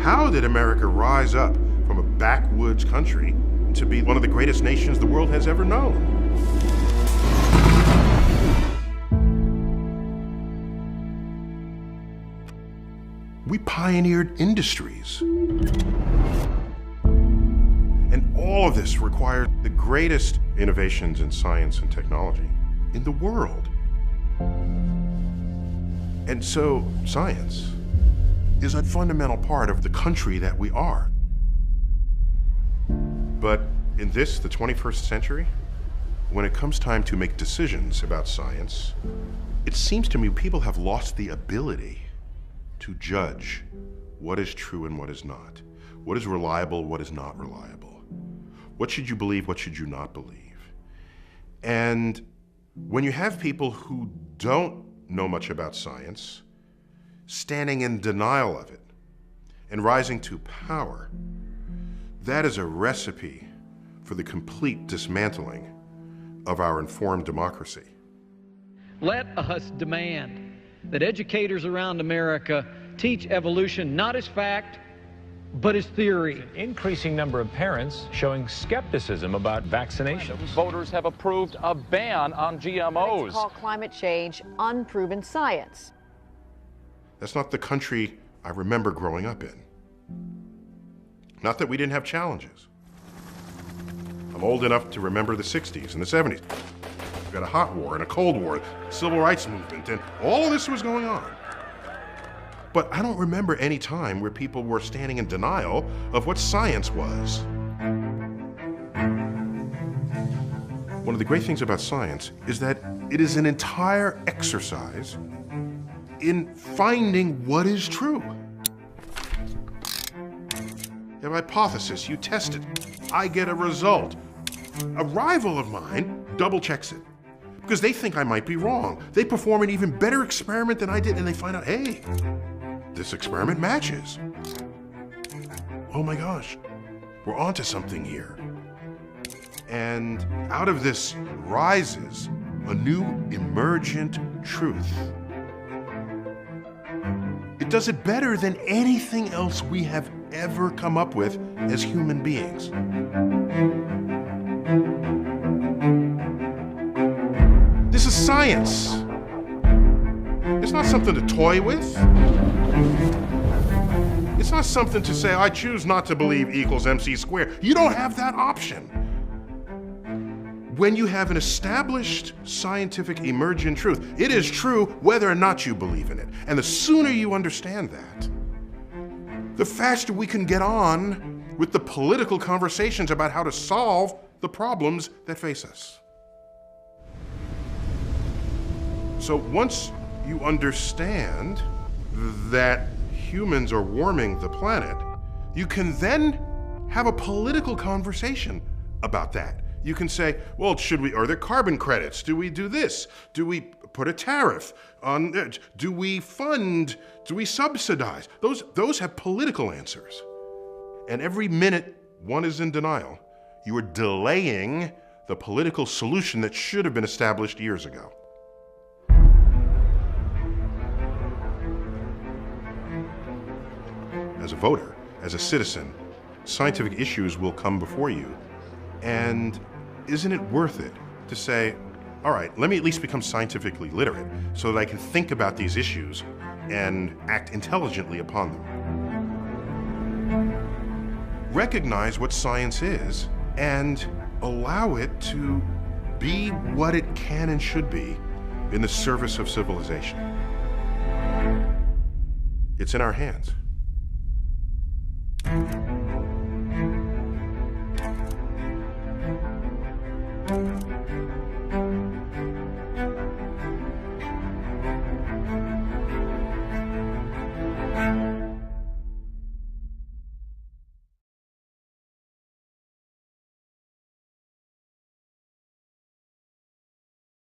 How did America rise up from a backwoods country to be one of the greatest nations the world has ever known? We pioneered industries. And all of this required the greatest innovations in science and technology in the world. And so science is a fundamental part of the country that we are. But in this, the 21st century, when it comes time to make decisions about science, it seems to me people have lost the ability to judge what is true and what is not. What is reliable, what is not reliable. What should you believe, what should you not believe? And when you have people who don't know much about science, standing in denial of it and rising to power, that is a recipe for the complete dismantling of our informed democracy. Let us demand that educators around America teach evolution not as fact, but as theory. An increasing number of parents showing skepticism about vaccinations. Voters have approved a ban on GMOs. Critics call climate change unproven science. That's not the country I remember growing up in. Not that we didn't have challenges. I'm old enough to remember the 60s and the 70s. We had a hot war and a cold war, civil rights movement, and all of this was going on. But I don't remember any time where people were standing in denial of what science was. One of the great things about science is that it is an entire exercise in finding what is true. You have a hypothesis, you test it, I get a result. A rival of mine double checks it because they think I might be wrong. They perform an even better experiment than I did and they find out, hey, this experiment matches. Oh my gosh, we're onto something here. And out of this rises a new emergent truth. It does it better than anything else we have ever come up with as human beings. This is science. It's not something to toy with. It's not something to say, I choose not to believe equals MC squared. You don't have that option. When you have an established scientific emergent truth, it is true whether or not you believe in it. And the sooner you understand that, the faster we can get on with the political conversations about how to solve the problems that face us. So once you understand that humans are warming the planet, you can then have a political conversation about that. You can say, well, are there carbon credits? Do we do this? Do we put a tariff on it? Do we fund? Do we subsidize? Those have political answers. And every minute one is in denial, you are delaying the political solution that should have been established years ago. As a voter, as a citizen, scientific issues will come before you. And isn't it worth it to say, all right, let me at least become scientifically literate so that I can think about these issues and act intelligently upon them. Recognize what science is and allow it to be what it can and should be in the service of civilization. It's in our hands.